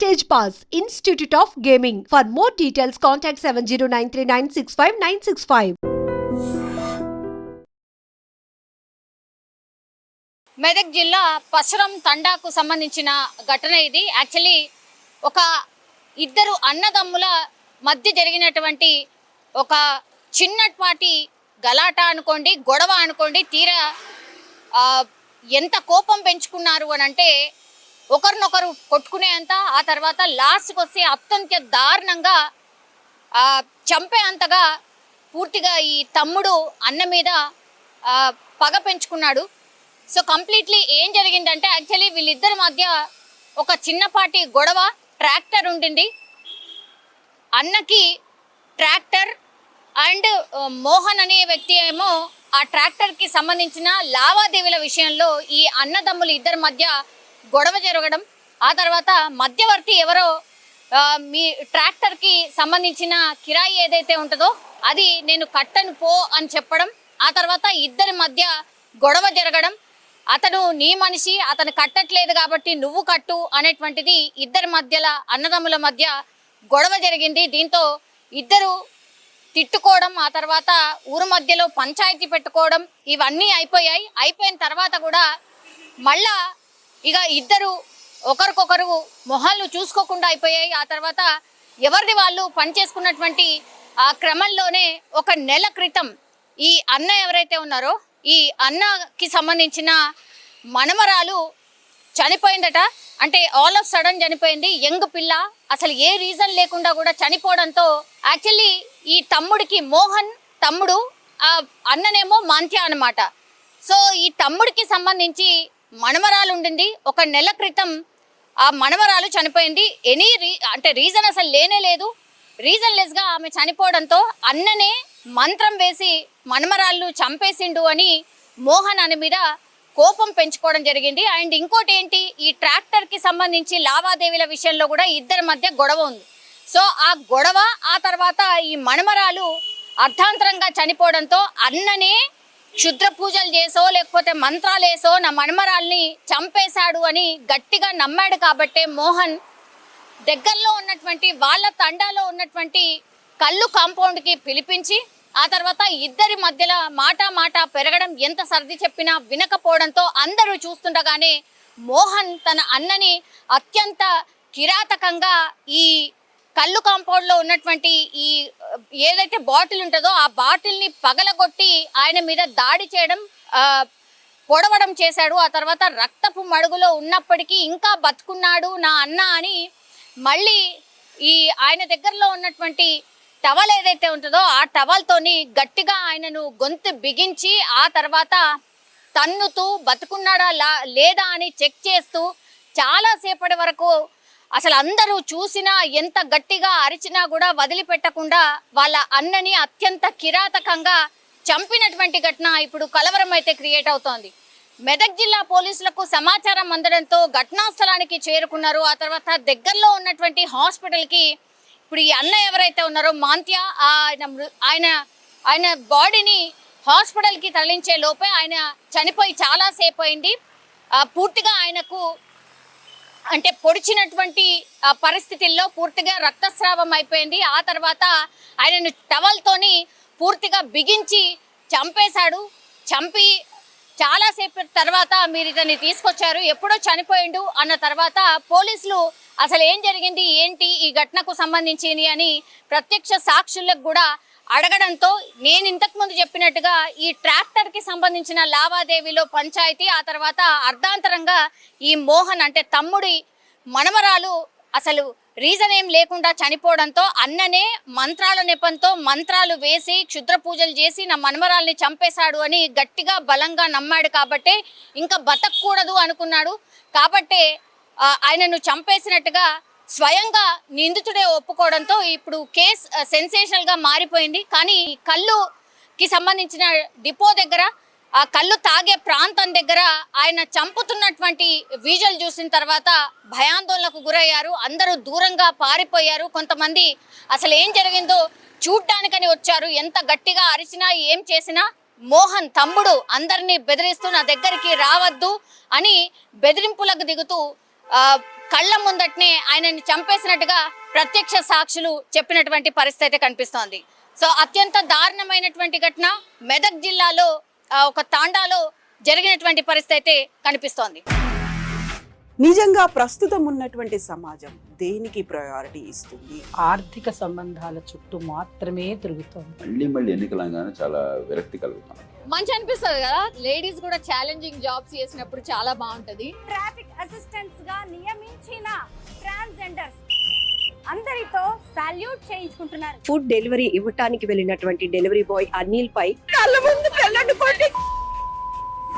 Stage Pass, Institute of Gaming. For more details, contact 7093965965965. Medak జిల్లా పసరం తండాకు సంబంధించిన ఘటన ఇది. యాక్చువల్లీ ఒక ఇద్దరు అన్నదమ్ముల మధ్య జరిగినటువంటి ఒక చిన్నపాటి గలాట అనుకోండి, గొడవ అనుకోండి. తీరా ఎంత కోపం పెంచుకున్నారు అని అంటే ఒకరినొకరు కొట్టుకునేంత, ఆ తర్వాత లాస్ట్కి వస్తే అత్యంత దారుణంగా చంపే అంతగా పూర్తిగా ఈ తమ్ముడు అన్న మీద పగ పెంచుకున్నాడు. సో కంప్లీట్లీ ఏం జరిగిందంటే యాక్చువల్లీ వీళ్ళిద్దరి మధ్య ఒక చిన్నపాటి గొడవ. ట్రాక్టర్ ఉండింది, అన్నకి ట్రాక్టర్ అండ్ మోహన్ అనే వ్యక్తి ఏమో ఆ ట్రాక్టర్కి సంబంధించిన లావాదేవీల విషయంలో ఈ అన్నదమ్ములు ఇద్దరి మధ్య గొడవ జరగడం. ఆ తర్వాత మధ్యవర్తి ఎవరో మీ ట్రాక్టర్కి సంబంధించిన కిరాయి ఏదైతే ఉంటుందో అది నేను కట్టను పో అని చెప్పడం. ఆ తర్వాత ఇద్దరి మధ్య గొడవ జరగడం. అతను నీ మనిషి, అతను కట్టట్లేదు కాబట్టి నువ్వు కట్టు అనేటువంటిది ఇద్దరి మధ్యలో అన్నదమ్ముల మధ్య గొడవ జరిగింది. దీంతో ఇద్దరు తిట్టుకోవడం, ఆ తర్వాత ఊరు మధ్యలో పంచాయతీ పెట్టుకోవడం ఇవన్నీ అయిపోయాయి. అయిపోయిన తర్వాత కూడా మళ్ళా ఇక ఇద్దరు ఒకరికొకరు మొహాలు చూసుకోకుండా అయిపోయాయి. ఆ తర్వాత ఎవరిది వాళ్ళు పని చేసుకున్నటువంటి ఆ క్రమంలోనే ఒక నెల క్రితం ఈ అన్న ఎవరైతే ఉన్నారో ఈ అన్నకి సంబంధించిన మనమరాలు చనిపోయిందట. అంటే ఆల్ ఆఫ్ సడన్ చనిపోయింది. యంగ్ పిల్ల, అసలు ఏ రీజన్ లేకుండా కూడా చనిపోవడంతో యాక్చువల్లీ ఈ తమ్ముడికి, మోహన్ తమ్ముడు, ఆ అన్ననేమో మాంత్య అనమాట. సో ఈ తమ్ముడికి సంబంధించి మనమరాలు ఉండింది. ఒక నెల క్రితం ఆ మనమరాలు చనిపోయింది. అంటే రీజన్ అసలు లేనే లేదు. రీజన్ లెస్గా ఆమె చనిపోవడంతో అన్ననే మంత్రం వేసి మనమరాళ్ళు చంపేసిండు అని మోహన్ అని మీద కోపం పెంచుకోవడం జరిగింది. అండ్ ఇంకోటి ఏంటి, ఈ ట్రాక్టర్కి సంబంధించి లావాదేవీల విషయంలో కూడా ఇద్దరి మధ్య గొడవ ఉంది. సో ఆ గొడవ, ఆ తర్వాత ఈ మనమరాలు అర్ధాంతరంగా చనిపోవడంతో అన్ననే క్షుద్ర పూజలు చేసో లేకపోతే మంత్రాలు వేసో నా మనమరాల్ని చంపేశాడు అని గట్టిగా నమ్మాడు. కాబట్టే మోహన్ దగ్గరలో ఉన్నటువంటి వాళ్ళ తండాలో ఉన్నటువంటి కళ్ళు కాంపౌండ్కి పిలిపించి ఆ తర్వాత ఇద్దరి మధ్యలో మాట పెరగడం, ఎంత సర్ది చెప్పినా వినకపోవడంతో అందరూ చూస్తుండగానే మోహన్ తన అన్నని అత్యంత కిరాతకంగా ఈ కళ్ళు కాంపౌండ్లో ఉన్నటువంటి ఈ ఏదైతే బాటిల్ ఉంటుందో ఆ బాటిల్ని పగలగొట్టి ఆయన మీద దాడి చేయడం, పొడవడం చేశాడు. ఆ తర్వాత రక్తపు మడుగులో ఉన్నప్పటికీ ఇంకా బతుకున్నాడు నా అన్న అని మళ్ళీ ఈ ఆయన దగ్గరలో ఉన్నటువంటి టవల్ ఏదైతే ఉంటుందో ఆ టవల్తోని గట్టిగా ఆయనను గొంతు బిగించి ఆ తర్వాత తన్నుతూ బతుకున్నాడా లేదా అని చెక్ చేస్తూ చాలాసేపటి వరకు అసలు అందరూ చూసినా ఎంత గట్టిగా అరిచినా కూడా వదిలిపెట్టకుండా వాళ్ళ అన్నని అత్యంత కిరాతకంగా చంపినటువంటి ఘటన ఇప్పుడు కలవరం అయితే క్రియేట్ అవుతోంది. మెదక్ జిల్లా పోలీసులకు సమాచారం అందడంతో ఘటనా స్థలానికి చేరుకున్నారు. ఆ తర్వాత దగ్గరలో ఉన్నటువంటి హాస్పిటల్కి ఇప్పుడు ఈ అన్న ఎవరైతే ఉన్నారో మాంత్య ఆయన బాడీని హాస్పిటల్కి తరలించే లోపే ఆయన చనిపోయి చాలాసేపు అయింది. పూర్తిగా ఆయనకు అంటే పొడిచినటువంటి పరిస్థితుల్లో పూర్తిగా రక్తస్రావం అయిపోయింది. ఆ తర్వాత ఆయనను టవల్తోని పూర్తిగా బిగించి చంపేశాడు. చంపి చాలాసేపు తర్వాత మీరు ఇతన్ని తీసుకొచ్చారు, ఎప్పుడో చనిపోయిండు అన్న తర్వాత పోలీసులు అసలు ఏం జరిగింది ఏంటి ఈ ఘటనకు సంబంధించి అని ప్రత్యక్ష సాక్షులకు కూడా అడగడంతో నేను ఇంతకుముందు చెప్పినట్టుగా ఈ ట్రాక్టర్కి సంబంధించిన లావాదేవీలో పంచాయతీ, ఆ తర్వాత అర్ధాంతరంగా ఈ మోహన్ అంటే తమ్ముడి మనమరాలు అసలు రీజన్ ఏం లేకుండా చనిపోవడంతో అన్ననే మంత్రాల నెపంతో మంత్రాలు వేసి క్షుద్ర పూజలు చేసి నా మనమరాల్ని చంపేశాడు అని గట్టిగా బలంగా నమ్మాడు. కాబట్టే ఇంకా బతకూడదు అనుకున్నాడు. కాబట్టే ఆయనను చంపేసినట్టుగా స్వయంగా నిందితుడే ఒప్పుకోవడంతో ఇప్పుడు కేసు సెన్సేషనల్గా మారిపోయింది. కానీ కళ్ళుకి సంబంధించిన డిపో దగ్గర ఆ కళ్ళు తాగే ప్రాంతం దగ్గర ఆయన చంపుతున్నటువంటి విజువల్ చూసిన తర్వాత భయాందోళనకు గురయ్యారు. అందరూ దూరంగా పారిపోయారు. కొంతమంది అసలు ఏం జరిగిందో చూడ్డానికని వచ్చారు. ఎంత గట్టిగా అరిచినా ఏం చేసినా మోహన్ తమ్ముడు అందరినీ బెదిరిస్తూ నా దగ్గరికి రావద్దు అని బెదిరింపులకు దిగుతూ కళ్ళ ముందటనే ఆయనని చంపేసినట్టుగా ప్రత్యక్ష సాక్షులు చెప్పినటువంటి పరిస్థితి అయితే కనిపిస్తోంది. సో అత్యంత దారుణమైనటువంటి ఘటన మెదక్ జిల్లాలో ఒక తాండాలో జరిగినటువంటి పరిస్థితి అయితే కనిపిస్తోంది. నిజంగా ప్రస్తుతం ఉన్నటువంటి సమాజం దేనికి ప్రయారిటీ ఇస్తుంది? ఆర్థిక సంబంధాల చుట్టూ మాత్రమే తిరుగుతోంది. మళ్ళీ ఎన్నికలంగానే చాలా విరక్తి కలుగుతాం. మంచి అనిపిస్తుంది కదా, లేడీస్ కూడా ఛాలెంజింగ్ జాబ్స్ చేసినప్పుడు చాలా బాగుంటది. ట్రాఫిక్ అసిస్టెంట్స్ గా నియమించిన ట్రాన్స్జెండర్స్ అందరితో సాల్యూట్ చేయించుకుంటున్నారు. ఫుడ్ డెలివరీ ఇవ్వటానికి వెళ్ళినటువంటి డెలివరీ బాయ్ అనిల్ పై కళ్ళ ముందు పెళ్ళండి